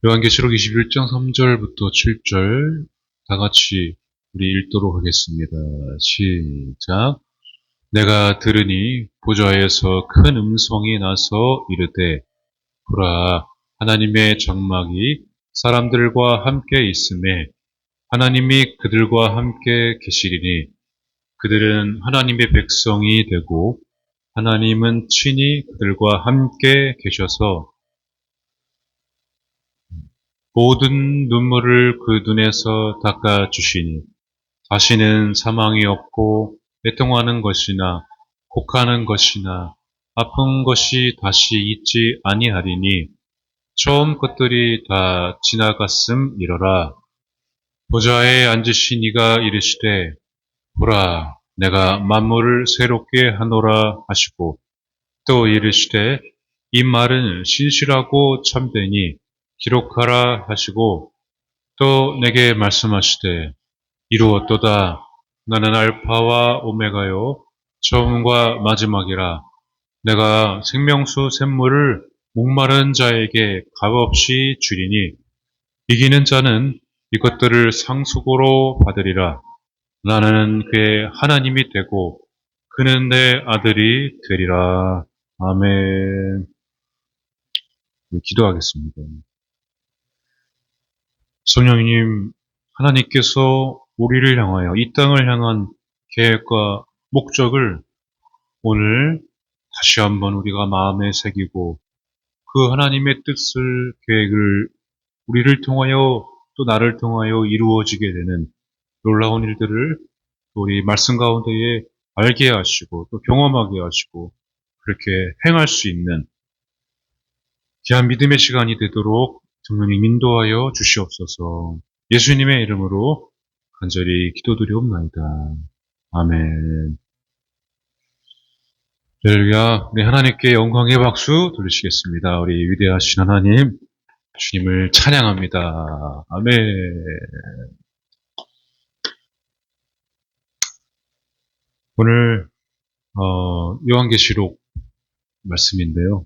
요한계시록 21장 3절부터 7절 다 같이 우리 읽도록 하겠습니다. 시작. 내가 들으니 보좌에서 큰 음성이 나서 이르되 보라, 하나님의 장막이 사람들과 함께 있음에 하나님이 그들과 함께 계시리니 그들은 하나님의 백성이 되고 하나님은 친히 그들과 함께 계셔서 모든 눈물을 그 눈에서 닦아주시니 다시는 사망이 없고 애통하는 것이나 곡하는 것이나 아픈 것이 다시 있지 아니하리니 처음 것들이 다 지나갔음이러라. 보좌에 앉으신 이가 이르시되 보라, 내가 만물을 새롭게 하노라 하시고 또 이르시되 이 말은 신실하고 참되니 기록하라 하시고 또 내게 말씀하시되 이루었도다. 나는 알파와 오메가요 처음과 마지막이라. 내가 생명수 샘물을 목마른 자에게 값없이 주리니 이기는 자는 이것들을 상속으로 받으리라. 나는 그의 하나님이 되고 그는 내 아들이 되리라. 아멘. 기도하겠습니다. 성령님, 하나님께서 우리를 향하여 이 땅을 향한 계획과 목적을 오늘 다시 한번 우리가 마음에 새기고 그 하나님의 뜻을, 계획을 우리를 통하여 또 나를 통하여 이루어지게 되는 놀라운 일들을 우리 말씀 가운데에 알게 하시고 또 경험하게 하시고 그렇게 행할 수 있는 귀한 믿음의 시간이 되도록 성령님 인도하여 주시옵소서. 예수님의 이름으로 간절히 기도드리옵나이다. 아멘. 할렐루야. 우리 하나님께 영광의 박수 돌리시겠습니다. 우리 위대하신 하나님, 주님을 찬양합니다. 아멘. 오늘 요한계시록 말씀인데요.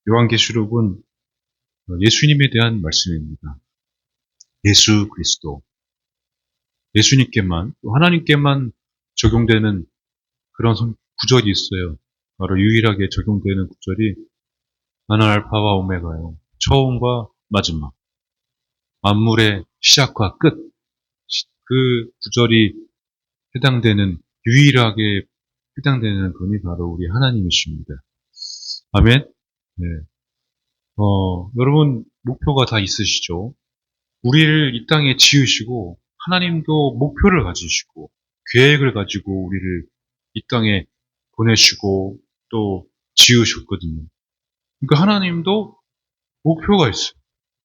요한계시록은 예수님에 대한 말씀입니다. 예수 그리스도. 예수님께만, 또 하나님께만 적용되는 그런 구절이 있어요. 바로 유일하게 적용되는 구절이 나는 알파와 오메가요. 처음과 마지막. 만물의 시작과 끝. 그 구절이 유일하게 해당되는 분이 바로 우리 하나님이십니다. 아멘? 네. 여러분, 목표가 다 있으시죠? 우리를 이 땅에 지으시고, 하나님도 목표를 가지시고, 계획을 가지고 우리를 이 땅에 보내시고, 또 지으셨거든요. 그러니까 하나님도 목표가 있어요.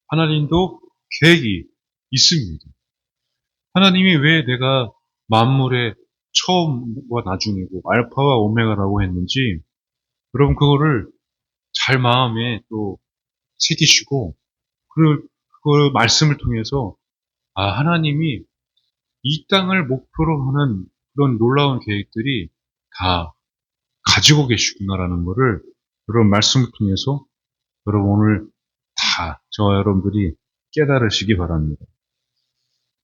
하나님도 계획이 있습니다. 하나님이 왜 내가 만물의 처음과 나중이고, 알파와 오메가라고 했는지, 여러분 그거를 잘 마음에 또 새기시고, 그 말씀을 통해서, 하나님이 이 땅을 목표로 하는 그런 놀라운 계획들이 다 가지고 계시구나라는 것을 여러분 말씀을 통해서 여러분 오늘 다 저와 여러분들이 깨달으시기 바랍니다.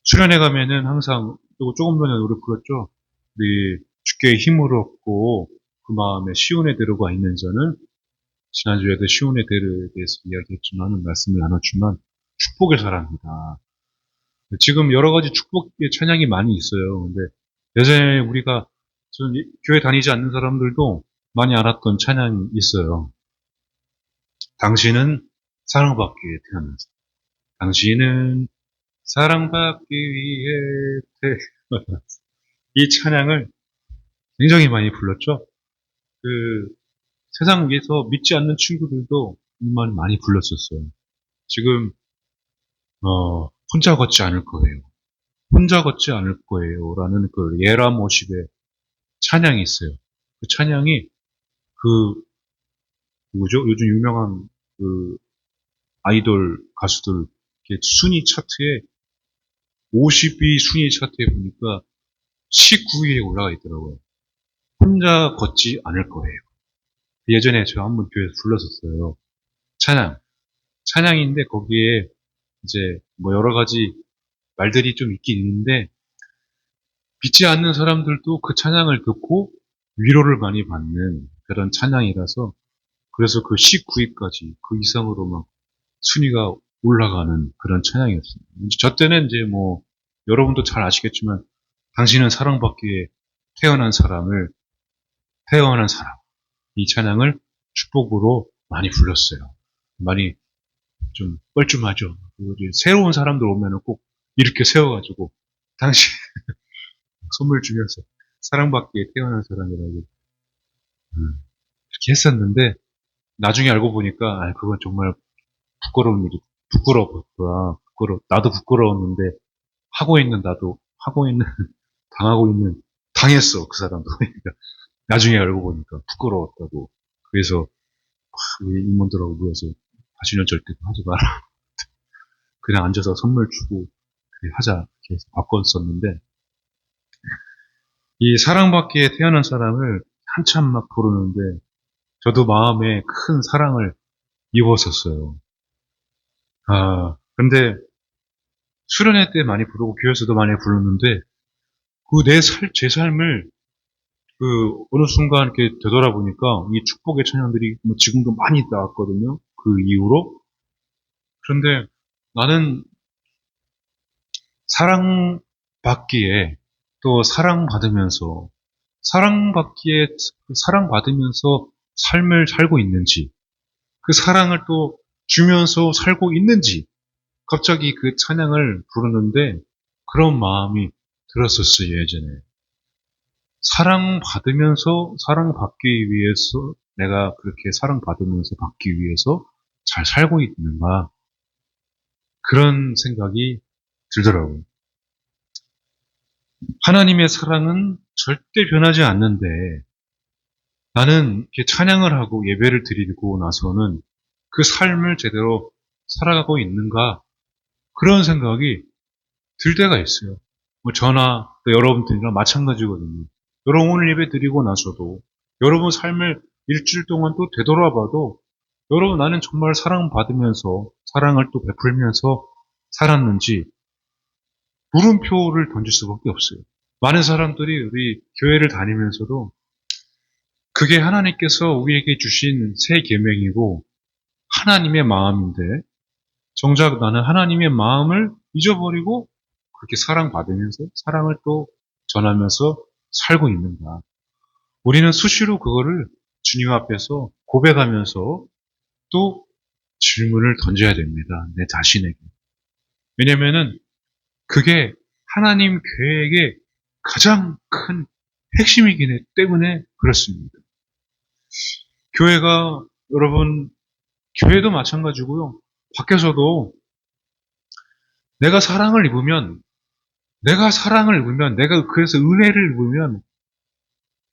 수련회 가면은 항상 또 조금 전에 노래 불렀죠. 우리 주께 힘을 얻고 그 마음에 시온의 대로가 있는 자는 지난주에도 시온의 대로에 대해서 이야기했지만 말씀을 나눴지만 축복의 사람이다. 지금 여러 가지 축복의 찬양이 많이 있어요. 근데 예전에 우리가 교회 다니지 않는 사람들도 많이 알았던 찬양이 있어요. 당신은 사랑받기 위해 태어났어. 당신은 사랑받기 위해 태어났어. 이 찬양을 굉장히 많이 불렀죠. 그 세상에서 믿지 않는 친구들도 정말 많이 불렀었어요. 지금 혼자 걷지 않을 거예요. 혼자 걷지 않을 거예요. 라는 그 예라모십의 찬양이 있어요. 그 찬양이 누구죠? 요즘 유명한 그 아이돌 가수들 순위 차트에 50위 순위 차트에 보니까 19위에 올라가 있더라고요. 혼자 걷지 않을 거예요. 예전에 제가 한번 교회에서 불렀었어요. 찬양. 찬양인데 거기에 이제 뭐 여러 가지 말들이 좀 있긴 있는데 믿지 않는 사람들도 그 찬양을 듣고 위로를 많이 받는 그런 찬양이라서 그래서 그 19위까지 그 이상으로 막 순위가 올라가는 그런 찬양이었습니다. 저 때는 이제 뭐 여러분도 잘 아시겠지만 당신은 사랑받기에 태어난 사람 이 찬양을 축복으로 많이 불렀어요. 많이 좀 뻘쭘하죠. 새로운 사람들 오면은 꼭 이렇게 세워가지고 당신 선물 주면서 사랑받기에 태어난 사람이라고 그렇게 했었는데 나중에 알고 보니까 그건 정말 부끄러운 일이 부끄러웠구나. 나도 부끄러웠는데 하고 있는 당하고 있는 당했어 그 사람도. 그러니까 나중에 알고 보니까 부끄러웠다고. 그래서 우리 임원들하고 모여서 다시는 절대 하지 마라. 그냥 앉아서 선물 주고 그래 하자 이렇게 해서 바꿨었는데 이 사랑받기에 태어난 사람을 한참 막 부르는데 저도 마음에 큰 사랑을 입었었어요. 근데 수련회 때 많이 부르고 교회에서도 많이 불렀는데 제 삶을 어느 순간 이렇게 되돌아보니까 이 축복의 찬양들이 뭐 지금도 많이 나왔거든요. 그 이후로. 그런데 나는 사랑받기에 또 사랑받으면서 삶을 살고 있는지, 그 사랑을 또 주면서 살고 있는지, 갑자기 그 찬양을 부르는데 그런 마음이 들었었어요, 예전에. 사랑받기 위해서, 내가 그렇게 사랑받으면서 받기 위해서 잘 살고 있는가, 그런 생각이 들더라고요. 하나님의 사랑은 절대 변하지 않는데, 나는 이렇게 찬양을 하고 예배를 드리고 나서는 그 삶을 제대로 살아가고 있는가, 그런 생각이 들 때가 있어요. 뭐 저나 또 여러분들이랑 마찬가지거든요. 여러분 오늘 예배 드리고 나서도 여러분 삶을 일주일 동안 또 되돌아봐도 여러분 나는 정말 사랑받으면서 사랑을 또 베풀면서 살았는지 물음표를 던질 수밖에 없어요. 많은 사람들이 우리 교회를 다니면서도 그게 하나님께서 우리에게 주신 새 계명이고 하나님의 마음인데 정작 나는 하나님의 마음을 잊어버리고 그렇게 사랑받으면서 사랑을 또 전하면서 살고 있는가. 우리는 수시로 그거를 주님 앞에서 고백하면서 또 질문을 던져야 됩니다. 내 자신에게. 왜냐면은 그게 하나님 계획의 가장 큰 핵심이기 때문에 그렇습니다. 여러분, 교회도 마찬가지고요. 밖에서도 내가 사랑을 입으면, 내가 그래서 은혜를 입으면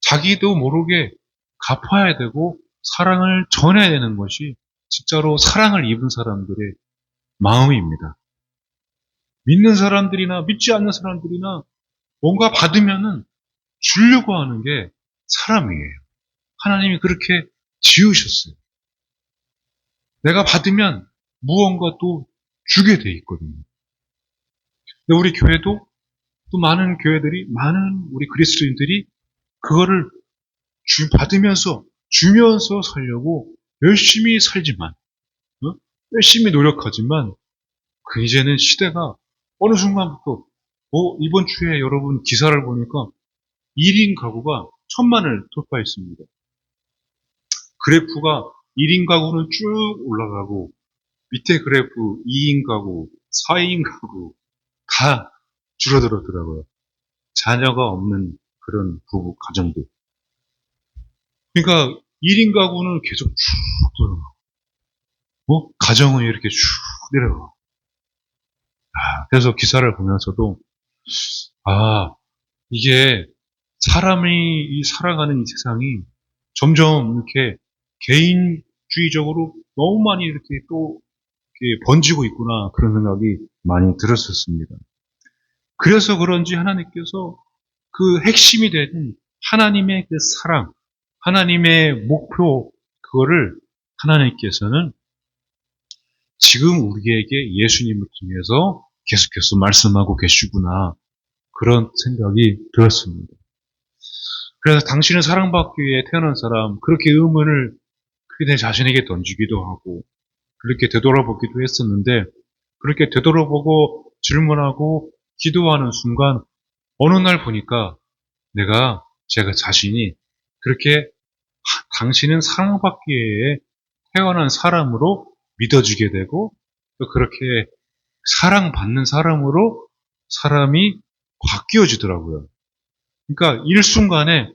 자기도 모르게 갚아야 되고 사랑을 전해야 되는 것이 진짜로 사랑을 입은 사람들의 마음입니다. 믿는 사람들이나 믿지 않는 사람들이나 뭔가 받으면은 주려고 하는 게 사람이에요. 하나님이 그렇게 지으셨어요. 내가 받으면 무언가 또 주게 돼 있거든요. 근데 우리 교회도 또 많은 우리 그리스도인들이 그거를 받으면서, 주면서 살려고 열심히 살지만, 열심히 노력하지만, 이제는 시대가 어느 순간부터, 이번 주에 여러분 기사를 보니까 1인 가구가 1,000만을 돌파했습니다. 그래프가 1인 가구는 쭉 올라가고, 밑에 그래프 2인 가구, 4인 가구, 다 줄어들었더라고요. 자녀가 없는 그런 부부, 가정들. 그러니까 1인 가구는 계속 쭉 들어가고, 가정은 이렇게 쭉 내려가. 그래서 기사를 보면서도, 이게 사람이 살아가는 이 세상이 점점 이렇게 개인주의적으로 너무 많이 이렇게 또 이렇게 번지고 있구나, 그런 생각이 많이 들었었습니다. 그래서 그런지 하나님께서 그 핵심이 되는 하나님의 그 사랑, 하나님의 목표, 그거를 하나님께서는 지금 우리에게 예수님을 통해서 계속해서 말씀하고 계시구나. 그런 생각이 들었습니다. 그래서 당신은 사랑받기 위해 태어난 사람, 그렇게 의문을 그렇게 내 자신에게 던지기도 하고, 그렇게 되돌아보기도 했었는데, 그렇게 되돌아보고 질문하고 기도하는 순간, 어느 날 보니까 제가 자신이 그렇게 당신은 사랑받기 위해 태어난 사람으로 믿어지게 되고, 또 그렇게 사랑받는 사람으로 사람이 바뀌어지더라고요. 그러니까 일순간에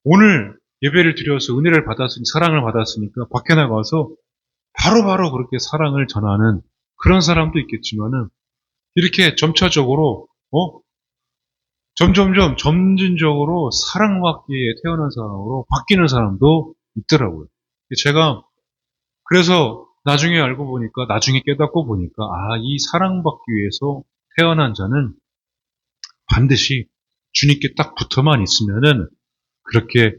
오늘 예배를 드려서 은혜를 받았으니 사랑을 받았으니까 밖에 나가서 바로바로 그렇게 사랑을 전하는 그런 사람도 있겠지만은 이렇게 점차적으로 점진적으로 사랑받기에 태어난 사람으로 바뀌는 사람도 있더라고요. 제가 그래서 나중에 깨닫고 보니까 이 사랑받기 위해서 태어난 자는 반드시 주님께 딱 붙어만 있으면은 그렇게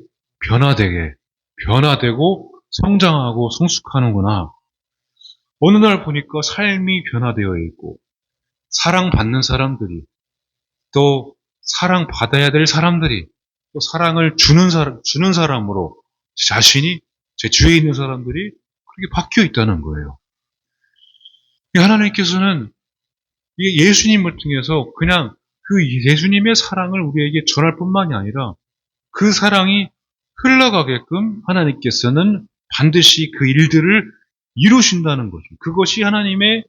변화되고 성장하고 성숙하는구나. 어느 날 보니까 삶이 변화되어 있고 사랑받는 사람들이 또 사랑받아야 될 사람들이 또 사랑을 주는 사람으로 자신이 제 주위에 있는 사람들이 그렇게 바뀌어 있다는 거예요. 하나님께서는 예수님을 통해서 그냥 그 예수님의 사랑을 우리에게 전할 뿐만이 아니라 그 사랑이 흘러가게끔 하나님께서는 반드시 그 일들을 이루신다는 거죠. 그것이 하나님의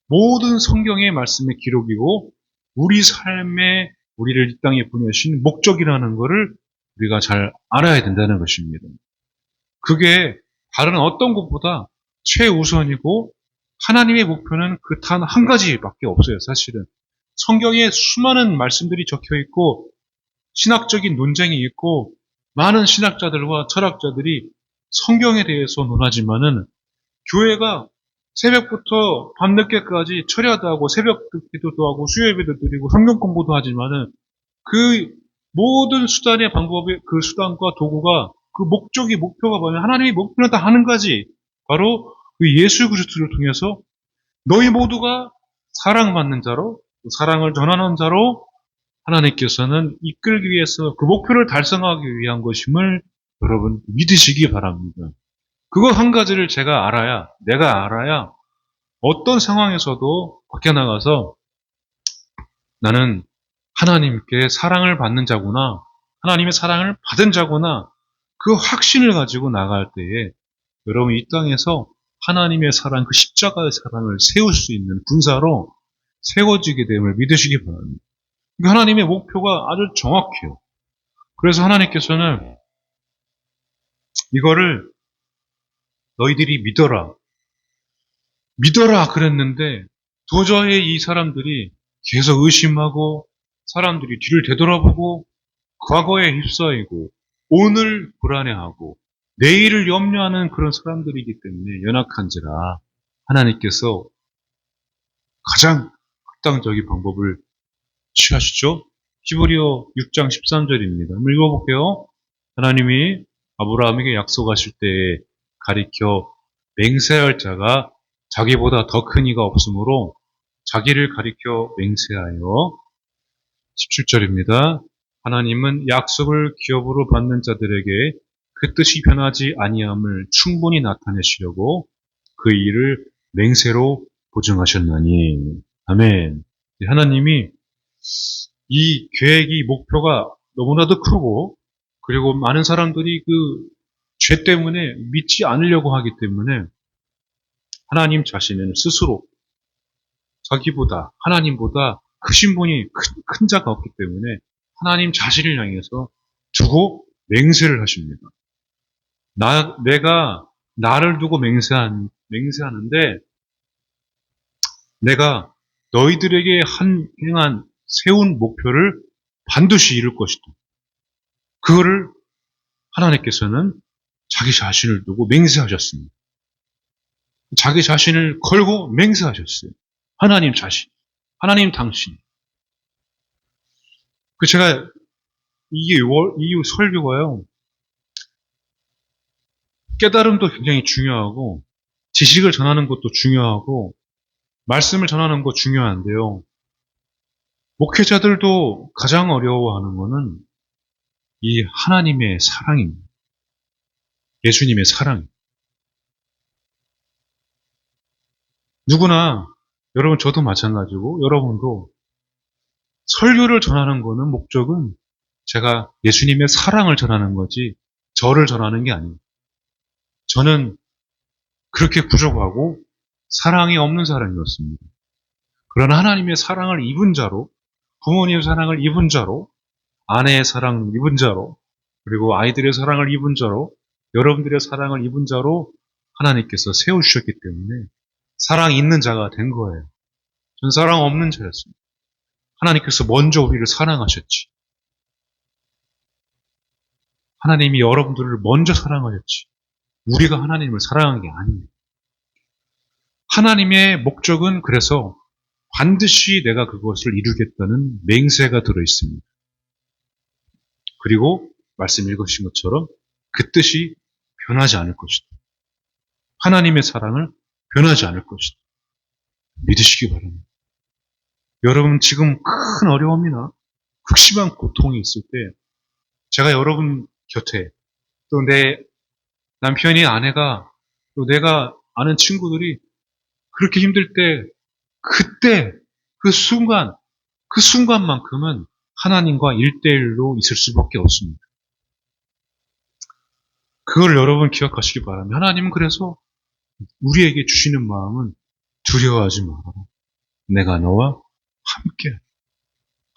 모든 성경의 말씀의 기록이고 우리 삶에 우리를 이 땅에 보내신 목적이라는 것을 우리가 잘 알아야 된다는 것입니다. 그게 다른 어떤 것보다 최우선이고 하나님의 목표는 그 단 한 가지밖에 없어요. 사실은 성경에 수많은 말씀들이 적혀 있고 신학적인 논쟁이 있고 많은 신학자들과 철학자들이 성경에 대해서 논하지만은 교회가 새벽부터 밤늦게까지 철야도 하고 새벽 기도도 하고 수요예배도 드리고 성경 공부도 하지만은 그 모든 수단의 방법의 그 수단과 도구가 그 목표가 뭐냐면 하나님의 목표는 다 한 가지. 바로 그 예수 그리스도를 통해서 너희 모두가 사랑받는 자로 사랑을 전하는 자로 하나님께서는 이끌기 위해서 그 목표를 달성하기 위한 것임을 여러분 믿으시기 바랍니다. 그거 한 가지를 내가 알아야 어떤 상황에서도 밖에 나가서 나는 하나님께 사랑을 받는 자구나, 하나님의 사랑을 받은 자구나, 그 확신을 가지고 나갈 때에 여러분 이 땅에서 하나님의 사랑, 그 십자가의 사랑을 세울 수 있는 군사로 세워지게 됨을 믿으시기 바랍니다. 하나님의 목표가 아주 정확해요. 그래서 하나님께서는 이거를 너희들이 믿어라 그랬는데 도저히 이 사람들이 계속 의심하고 사람들이 뒤를 되돌아보고 과거에 휩싸이고 오늘 불안해하고 내일을 염려하는 그런 사람들이기 때문에 연약한지라 하나님께서 가장 극단적인 방법을 취하시죠. 히브리어 6장 13절입니다. 한번 읽어볼게요. 하나님이 아브라함에게 약속하실 때에 가리켜 맹세할 자가 자기보다 더 큰 이가 없으므로 자기를 가리켜 맹세하여 17절입니다. 하나님은 약속을 기업으로 받는 자들에게 그 뜻이 변하지 아니함을 충분히 나타내시려고 그 일을 맹세로 보증하셨나니. 아멘. 하나님이 이 계획이 목표가 너무나도 크고 그리고 많은 사람들이 그 죄 때문에 믿지 않으려고 하기 때문에 하나님 자신은 스스로 하나님보다 크신 분이 큰 자가 없기 때문에 하나님 자신을 향해서 두고 맹세를 하십니다. 내가 나를 두고 맹세하는데 내가 너희들에게 세운 목표를 반드시 이룰 것이다. 그거를 하나님께서는 자기 자신을 두고 맹세하셨습니다. 자기 자신을 걸고 맹세하셨어요. 하나님 자신, 하나님 당신. 제가 이 설교가요, 깨달음도 굉장히 중요하고 지식을 전하는 것도 중요하고 말씀을 전하는 거 중요한데요. 목회자들도 가장 어려워하는 것은 이 하나님의 사랑입니다. 예수님의 사랑. 누구나, 여러분 저도 마찬가지고 여러분도 설교를 전하는 거는 목적은 제가 예수님의 사랑을 전하는 거지 저를 전하는 게 아닙니다. 저는 그렇게 부족하고 사랑이 없는 사람이었습니다. 그러나 하나님의 사랑을 입은 자로, 부모님의 사랑을 입은 자로, 아내의 사랑을 입은 자로, 그리고 아이들의 사랑을 입은 자로, 여러분들의 사랑을 입은 자로 하나님께서 세우셨기 때문에 사랑 있는 자가 된 거예요. 전 사랑 없는 자였습니다. 하나님께서 먼저 우리를 사랑하셨지. 하나님이 여러분들을 먼저 사랑하셨지. 우리가 하나님을 사랑한 게 아닙니다. 하나님의 목적은 그래서 반드시 내가 그것을 이루겠다는 맹세가 들어있습니다. 그리고 말씀 읽으신 것처럼 그 뜻이 변하지 않을 것이다. 하나님의 사랑을 변하지 않을 것이다. 믿으시기 바랍니다. 여러분 지금 큰 어려움이나 극심한 고통이 있을 때 제가 여러분 곁에 또 내 남편이 아내가 또 내가 아는 친구들이 그렇게 힘들 때 그때 그 순간만큼은 하나님과 1대1로 있을 수밖에 없습니다. 그걸 여러분 기억하시기 바랍니다. 하나님은 그래서 우리에게 주시는 마음은 두려워하지 마라. 내가 너와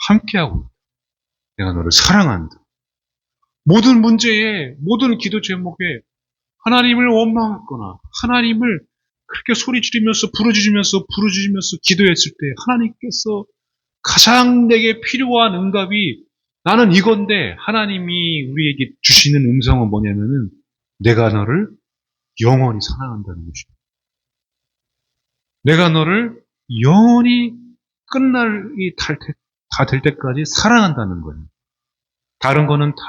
함께하고 있다. 내가 너를 사랑한다. 모든 문제에, 모든 기도 제목에 하나님을 원망했거나 하나님을 그렇게 소리 지르면서 부르짖으면서 기도했을 때 하나님께서 가장 내게 필요한 응답이 나는 이건데 하나님이 우리에게 주시는 음성은 뭐냐면은 내가 너를 영원히 사랑한다는 것입니다. 내가 너를 영원히 끝날이 다 될 때까지 사랑한다는 거예요. 다른 거는 다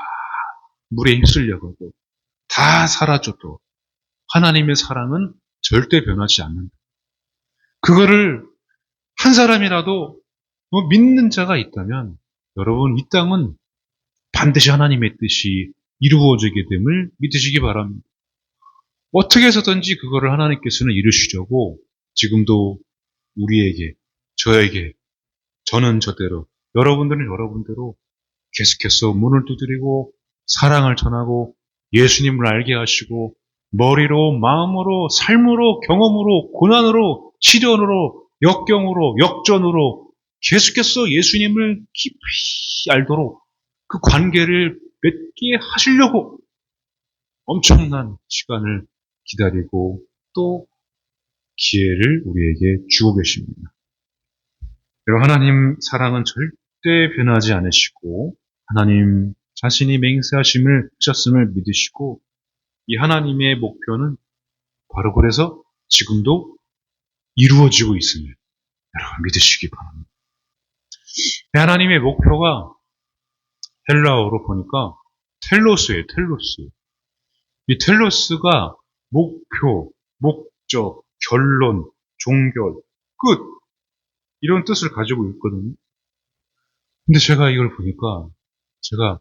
물에 휩쓸려가고 다 사라져도 하나님의 사랑은 절대 변하지 않는다. 그거를 한 사람이라도 믿는 자가 있다면 여러분 이 땅은 반드시 하나님의 뜻이 이루어지게 됨을 믿으시기 바랍니다. 어떻게 해서든지 그거를 하나님께서는 이루시려고 지금도 우리에게, 저에게, 저는 저대로, 여러분들은 여러분대로 계속해서 문을 두드리고 사랑을 전하고 예수님을 알게 하시고 머리로, 마음으로, 삶으로, 경험으로, 고난으로, 시련으로, 역경으로, 역전으로 계속해서 예수님을 깊이 알도록 그 관계를 맺게 하시려고 엄청난 시간을 기다리고 또 기회를 우리에게 주고 계십니다. 여러분, 하나님 사랑은 절대 변하지 않으시고 하나님 자신이 맹세하심을 하셨음을 믿으시고 이 하나님의 목표는 바로 그래서 지금도 이루어지고 있음을 여러분 믿으시기 바랍니다. 하나님의 목표가 헬라어로 보니까 텔로스예요. 텔로스. 이 텔로스가 목표, 목적, 결론, 종결, 끝 이런 뜻을 가지고 있거든요. 근데 제가 이걸 보니까 제가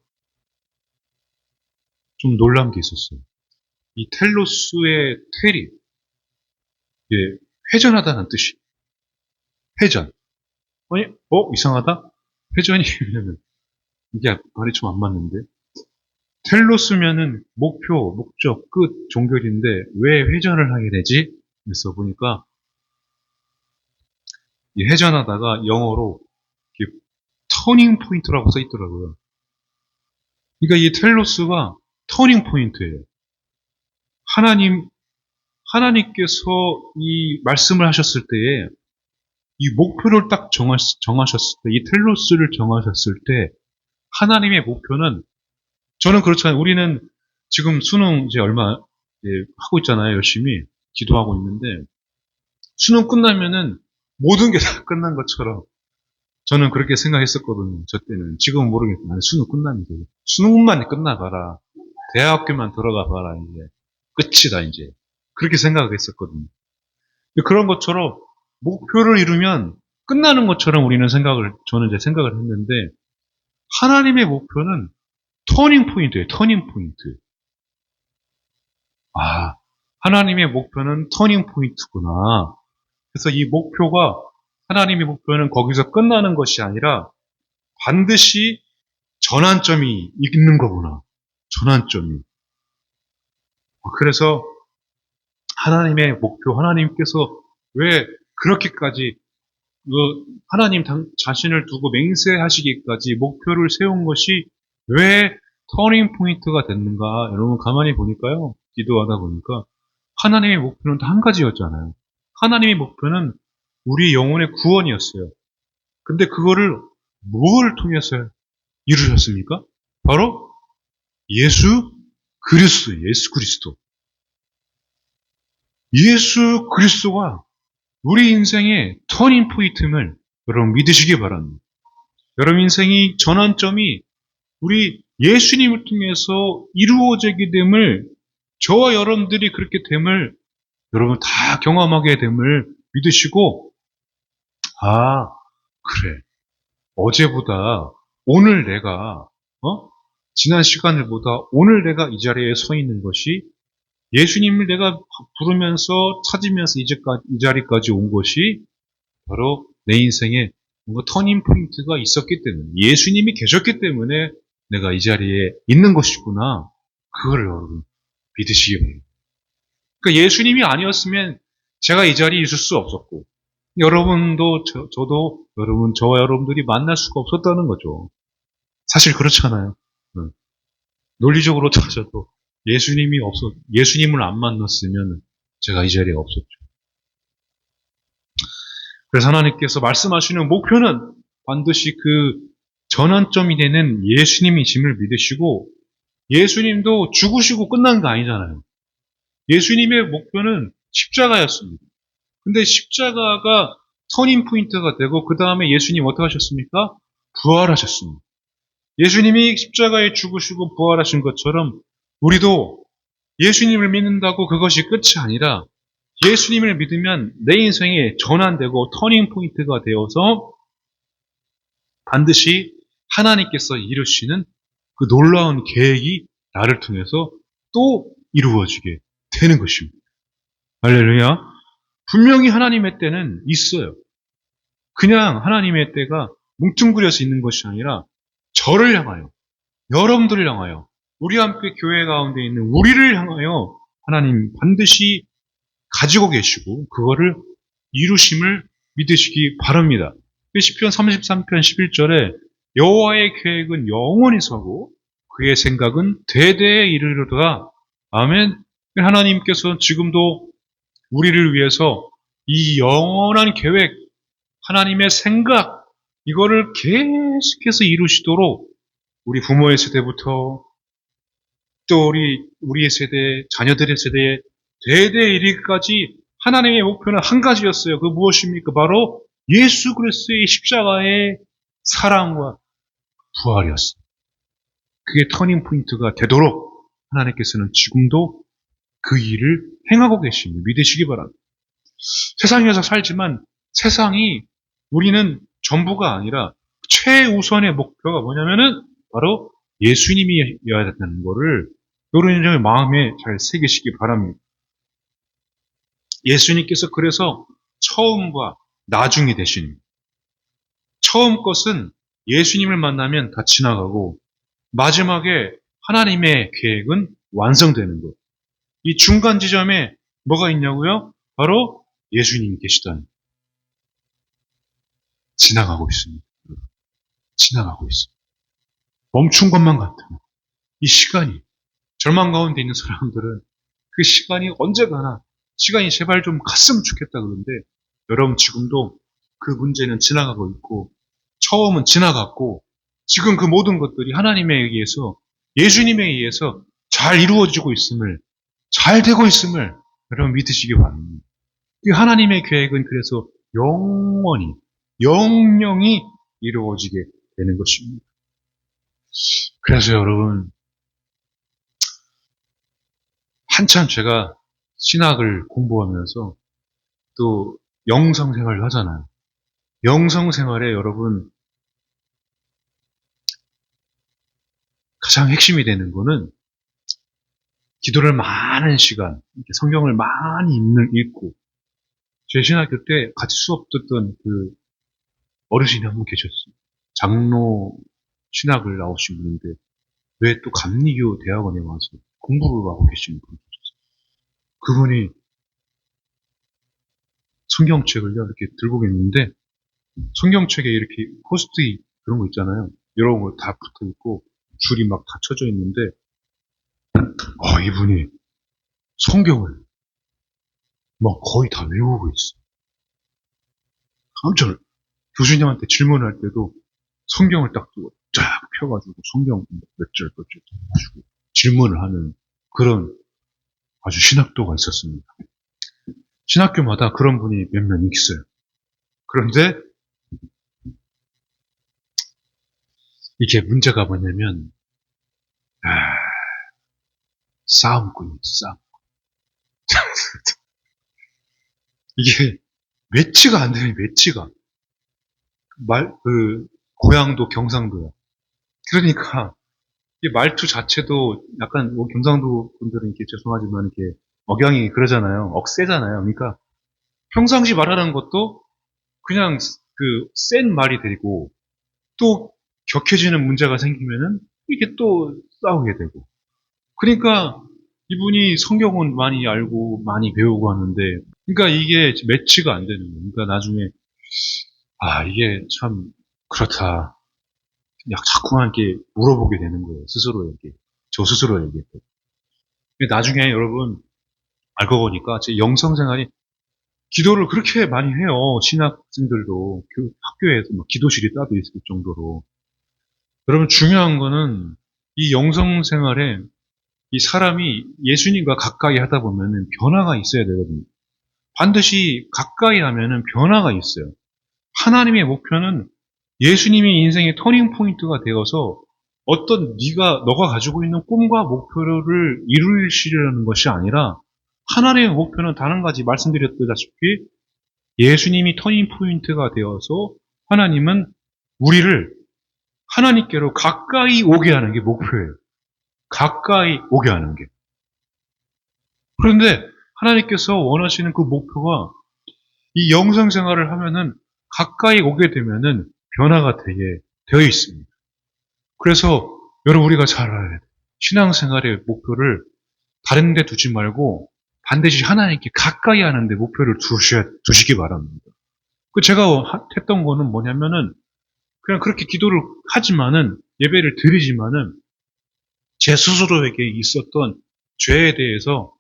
좀 놀란 게 있었어요. 이 텔로스의 텔이 회전하다는 뜻이 회전. 아니, 이상하다? 회전이 이게 말이 좀 안 맞는데. 텔로스면은 목표, 목적, 끝, 종결인데 왜 회전을 하게 되지? 그래서 보니까 이 회전하다가 영어로 터닝 포인트라고 써 있더라고요. 그러니까 이 텔로스가 터닝 포인트예요. 하나님께서 이 말씀을 하셨을 때에 이 목표를 딱 정하셨을 때, 이 텔로스를 정하셨을 때 하나님의 목표는 저는 그렇잖아요. 우리는 지금 수능 이제 얼마 하고 있잖아요. 열심히 기도하고 있는데 수능 끝나면은 모든 게 다 끝난 것처럼 저는 그렇게 생각했었거든요. 저 때는. 지금은 모르겠지만 수능 끝나면 돼. 수능만 끝나봐라. 대학교만 들어가 봐라. 이제 끝이다 이제. 그렇게 생각했었거든요. 그런 것처럼 목표를 이루면 끝나는 것처럼 저는 제 생각을 했는데, 하나님의 목표는 터닝 포인트예요, 터닝 포인트. 아, 하나님의 목표는 터닝 포인트구나. 그래서 이 목표가, 하나님의 목표는 거기서 끝나는 것이 아니라 반드시 전환점이 있는 거구나. 전환점이. 그래서 하나님의 목표, 하나님께서 왜 그렇게까지 하나님 자신을 두고 맹세하시기까지 목표를 세운 것이 왜 터닝 포인트가 됐는가? 여러분 가만히 보니까요. 기도하다 보니까 하나님의 목표는 단 한 가지였잖아요. 하나님의 목표는 우리 영혼의 구원이었어요. 근데 그거를 뭘 통해서 이루셨습니까? 바로 예수 그리스도, 예수 그리스도. 예수 그리스도가 우리 인생의 터닝 포인트임을 여러분 믿으시기 바랍니다. 여러분 인생이 전환점이 우리 예수님을 통해서 이루어지게 됨을, 저와 여러분들이 그렇게 됨을 여러분 다 경험하게 됨을 믿으시고, 아, 그래. 어제보다 오늘 내가, 지난 시간을보다 오늘 내가 이 자리에 서 있는 것이 예수님을 내가 부르면서 찾으면서 이 자리까지 온 것이 바로 내 인생에 뭔가 터닝 포인트가 있었기 때문에, 예수님이 계셨기 때문에 내가 이 자리에 있는 것이구나. 그거를 여러분 믿으시기 바랍니다. 그러니까 예수님이 아니었으면 제가 이 자리에 있을 수 없었고, 여러분도 저도 여러분, 저와 여러분들이 만날 수가 없었다는 거죠. 사실 그렇잖아요. 논리적으로 따져도 예수님을 안 만났으면 제가 이 자리에 없었죠. 그래서 하나님께서 말씀하시는 목표는 반드시 그 전환점이 되는 예수님이심을 믿으시고, 예수님도 죽으시고 끝난 거 아니잖아요. 예수님의 목표는 십자가였습니다. 근데 십자가가 터닝 포인트가 되고, 그 다음에 예수님 어떻게 하셨습니까? 부활하셨습니다. 예수님이 십자가에 죽으시고 부활하신 것처럼 우리도 예수님을 믿는다고 그것이 끝이 아니라, 예수님을 믿으면 내 인생에 전환되고 터닝 포인트가 되어서 반드시 하나님께서 이루시는 그 놀라운 계획이 나를 통해서 또 이루어지게 되는 것입니다. 할렐루야. 분명히 하나님의 때는 있어요. 그냥 하나님의 때가 뭉뚱그려서 있는 것이 아니라 저를 향하여, 여러분들을 향하여, 우리 함께 교회 가운데 있는 우리를 향하여 하나님 반드시 가지고 계시고 그거를 이루심을 믿으시기 바랍니다. 시편 33편 11절에 여호와의 계획은 영원히 서고 그의 생각은 대대에 이르리로다. 아멘. 하나님께서 지금도 우리를 위해서 이 영원한 계획, 하나님의 생각, 이거를 계속해서 이루시도록 우리 부모의 세대부터 또 우리의 세대, 자녀들의 세대에 대대에 이르기까지 하나님의 목표는 한 가지였어요. 그 무엇입니까? 바로 예수 그리스도의 십자가의 사랑과 부활이었어요. 그게 터닝 포인트가 되도록 하나님께서는 지금도 그 일을 행하고 계십니다. 믿으시기 바랍니다. 세상에서 살지만 세상이 우리는 전부가 아니라 최우선의 목표가 뭐냐면은 바로 예수님이어야 된다는 것을 여러분의 마음에 잘 새기시기 바랍니다. 예수님께서 그래서 처음과 나중이 되십니다. 처음 것은 예수님을 만나면 다 지나가고 마지막에 하나님의 계획은 완성되는 것. 이 중간 지점에 뭐가 있냐고요? 바로 예수님이 계시다는. 지나가고 있습니다. 지나가고 있습니다. 멈춘 것만 같아요. 이 시간이, 절망 가운데 있는 사람들은 그 시간이 언제 가나, 시간이 제발 좀 갔으면 좋겠다 그러는데, 여러분 지금도 그 문제는 지나가고 있고, 처음은 지나갔고, 지금 그 모든 것들이 하나님에 의해서, 예수님에 의해서 잘 이루어지고 있음을, 잘 되고 있음을 여러분 믿으시기 바랍니다. 하나님의 계획은 그래서 영원히, 영영이 이루어지게 되는 것입니다. 그래서 여러분, 한참 제가 신학을 공부하면서 또 영성 생활을 하잖아요. 영성 생활에 여러분 가장 핵심이 되는 거는 기도를 많은 시간, 이렇게 성경을 많이 읽고, 제 신학교 때 같이 수업 듣던 그 어르신이 한 분 계셨어요. 장로 신학을 나오신 분인데, 왜 또 감리교 대학원에 와서 공부를 하고 계신 분이 계셨어요. 그분이 성경책을요, 이렇게 들고 계셨는데, 성경책에 이렇게 포스트잇 그런 거 있잖아요. 여러 거 다 붙어 있고, 줄이 막 다 쳐져 있는데, 이분이 성경을 막 거의 다 외우고 있어요. 깜짝 교수님한테 질문할 때도 성경을 딱 두고 쫙 펴가지고 성경 몇 절 해가지고 질문을 하는 그런 아주 신학도가 있었습니다. 신학교마다 그런 분이 몇 명 있어요. 그런데 이게 문제가 뭐냐면 싸움꾼이에요. 싸움. 이게 매치가 안 되는 매치가 고향도 경상도야. 그러니까 이 말투 자체도 약간 뭐 경상도 분들은 이렇게 죄송하지만 이렇게 억양이 그러잖아요. 억세잖아요. 그러니까 평상시 말하는 것도 그냥 그 센 말이 되고 또 격해지는 문제가 생기면은 이게 또 싸우게 되고. 그러니까 이분이 성경은 많이 알고 많이 배우고 하는데 그러니까 이게 매치가 안 되는 거예요. 그러니까 나중에 이게 참 그렇다. 자꾸만 이렇게 물어보게 되는 거예요. 스스로에게. 저 스스로에게. 나중에 여러분 알고 보니까 제 영성 생활이 기도를 그렇게 많이 해요. 신학생들도 학교에서 뭐 기도실이 따로 있을 정도로. 여러분 중요한 거는 이 영성 생활에 이 사람이 예수님과 가까이 하다 보면 변화가 있어야 되거든요. 반드시 가까이 하면 변화가 있어요. 하나님의 목표는 예수님이 인생의 터닝 포인트가 되어서 어떤 너가 가지고 있는 꿈과 목표를 이루시려는 것이 아니라 하나님의 목표는 다른 가지 말씀드렸다시피 예수님이 터닝 포인트가 되어서 하나님은 우리를 하나님께로 가까이 오게 하는 게 목표예요. 가까이 오게 하는 게. 그런데 하나님께서 원하시는 그 목표가 이 영성 생활을 하면은 가까이 오게 되면은 변화가 되어 있습니다. 그래서 여러분 우리가 잘 알아야 돼요. 신앙생활의 목표를 다른 데 두지 말고 반드시 하나님께 가까이 하는데 목표를 두시기 바랍니다. 제가 했던 거는 뭐냐면은 그냥 그렇게 기도를 하지만은 예배를 드리지만은 제 스스로에게 있었던 죄에 대해서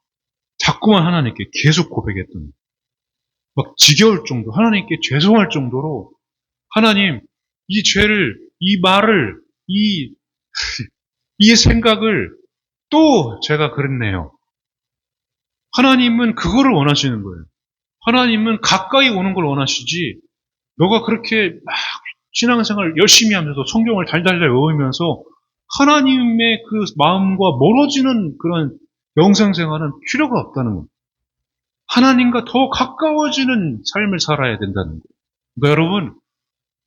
자꾸만 하나님께 계속 고백했던 거예요. 막 지겨울 정도, 하나님께 죄송할 정도로 하나님 이 죄를, 이 말을, 이 생각을 또 제가 그랬네요. 하나님은 그거를 원하시는 거예요. 하나님은 가까이 오는 걸 원하시지 너가 그렇게 막 신앙생활 열심히 하면서 성경을 달달달 외우면서 하나님의 그 마음과 멀어지는 그런 영성생활은 필요가 없다는 거예요. 하나님과 더 가까워지는 삶을 살아야 된다는 거예요. 그러니까 여러분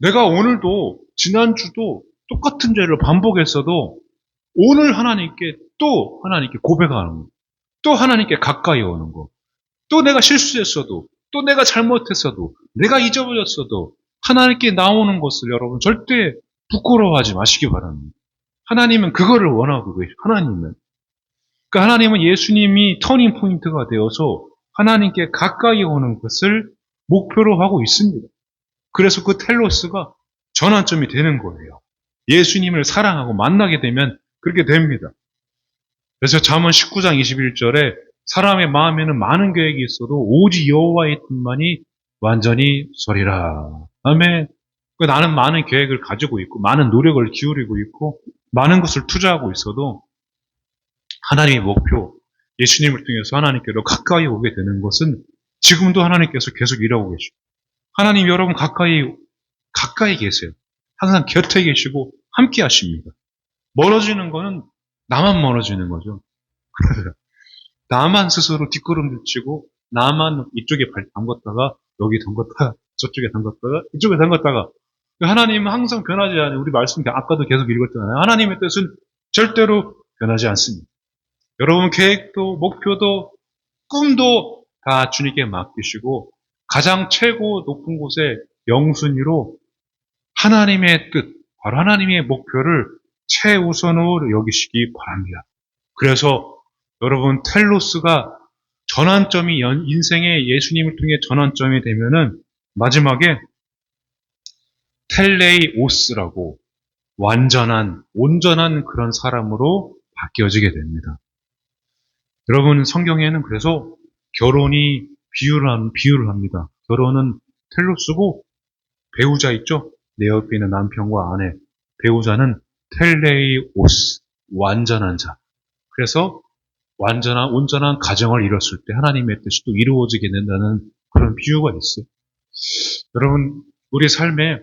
내가 오늘도 지난주도 똑같은 죄를 반복했어도 오늘 하나님께 고백하는 거예요. 또 하나님께 가까이 오는 거. 또 내가 실수했어도 또 내가 잘못했어도 내가 잊어버렸어도 하나님께 나오는 것을 여러분 절대 부끄러워하지 마시기 바랍니다. 하나님은 그거를 원하고 계세요. 그러니까 하나님은 예수님이 터닝 포인트가 되어서 하나님께 가까이 오는 것을 목표로 하고 있습니다. 그래서 그 텔로스가 전환점이 되는 거예요. 예수님을 사랑하고 만나게 되면 그렇게 됩니다. 그래서 잠언 19장 21절에 사람의 마음에는 많은 계획이 있어도 오직 여호와의 뜻만이 완전히 서리라. 아멘. 나는 많은 계획을 가지고 있고 많은 노력을 기울이고 있고 많은 것을 투자하고 있어도 하나님의 목표, 예수님을 통해서 하나님께로 가까이 오게 되는 것은 지금도 하나님께서 계속 일하고 계시고 하나님 여러분 가까이 계세요. 항상 곁에 계시고 함께 하십니다. 멀어지는 거는 나만 멀어지는 거죠. 나만 스스로 뒷걸음질 치고 나만 이쪽에 발 담갔다가 여기 담갔다가 저쪽에 담갔다가 이쪽에 담갔다가 하나님은 항상 변하지 않아요. 우리 말씀 아까도 계속 읽었잖아요. 하나님의 뜻은 절대로 변하지 않습니다. 여러분 계획도 목표도 꿈도 다 주님께 맡기시고 가장 최고 높은 곳에 영순위로 하나님의 뜻, 바로 하나님의 목표를 최우선으로 여기시기 바랍니다. 그래서 여러분 텔로스가 전환점이 인생의 예수님을 통해 전환점이 되면은 마지막에 텔레이오스라고 온전한 그런 사람으로 바뀌어지게 됩니다. 여러분 성경에는 그래서 결혼이 비유를 합니다. 결혼은 텔로스고 배우자 있죠? 내 옆에 있는 남편과 아내, 배우자는 텔레이오스, 완전한 자. 그래서 온전한 가정을 이뤘을 때 하나님의 뜻이 또 이루어지게 된다는 그런 비유가 있어요. 여러분, 우리 삶에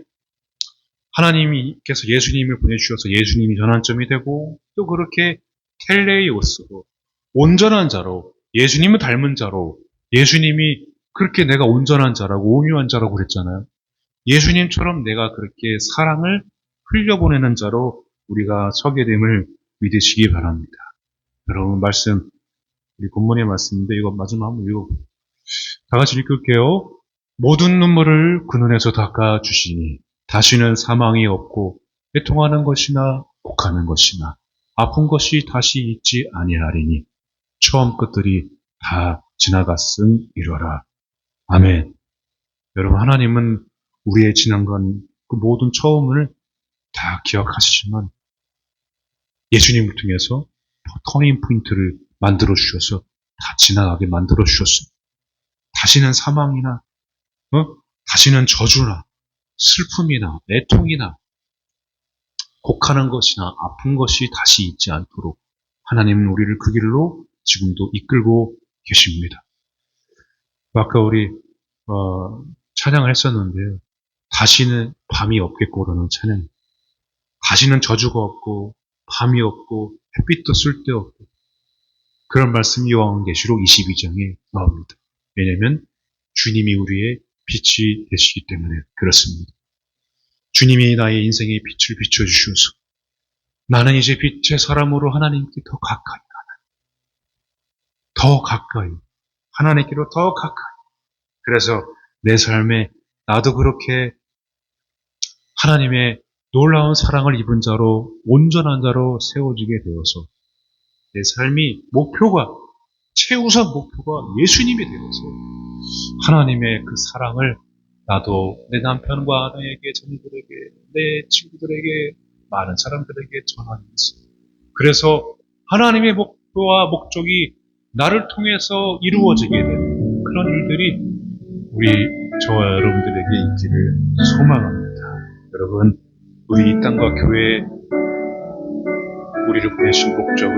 하나님께서 예수님을 보내주셔서 예수님이 전환점이 되고 또 그렇게 텔레이오스로 온전한 자로 예수님을 닮은 자로 예수님이 그렇게 내가 온전한 자라고 온유한 자라고 그랬잖아요. 예수님처럼 내가 그렇게 사랑을 흘려보내는 자로 우리가 서게 됨을 믿으시기 바랍니다. 여러분 말씀 우리 본문의 말씀인데 이거 마지막 한번 읽어보세요. 다 같이 읽을게요. 모든 눈물을 그 눈에서 닦아주시니 다시는 사망이 없고 애통하는 것이나 곡하는 것이나 아픈 것이 다시 있지 아니하리니 처음 것들이 다 지나갔음이로라. 아멘. 여러분 하나님은 우리의 지난간 그 모든 처음을 다 기억하시지만 예수님을 통해서 터닝 포인트를 만들어 주셔서 다 지나가게 만들어 주셨습니다. 다시는 사망이나 다시는 저주나 슬픔이나 애통이나 곡하는 것이나 아픈 것이 다시 있지 않도록 하나님은 우리를 그 길로 지금도 이끌고 계십니다. 아까 우리 찬양을 했었는데요. 다시는 밤이 없겠고라는 찬양. 다시는 저주가 없고 밤이 없고 햇빛도 쓸데없고 그런 말씀이 요한계시록 22장에 나옵니다. 왜냐하면 주님이 우리의 빛이 되시기 때문에 그렇습니다. 주님이 나의 인생의 빛을 비춰주셔서 나는 이제 빛의 사람으로 하나님께 더 가까이 더 가까이 하나님께로 더 가까이 그래서 내 삶에 나도 그렇게 하나님의 놀라운 사랑을 입은 자로 온전한 자로 세워지게 되어서 내 삶이 최우선 목표가 예수님이 되어서 하나님의 그 사랑을 나도 내 남편과 아내에게 자녀들에게 내 친구들에게 많은 사람들에게 전하면서 그래서 하나님의 목표와 목적이 나를 통해서 이루어지게 되는 그런 일들이 저와 여러분들에게 있기를 소망합니다. 여러분 우리 이 땅과 교회에 우리를 보내신 목적을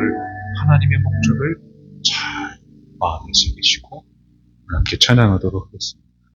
하나님의 목적을 잘 마음에 새기시고 함께 찬양하도록 하겠습니다.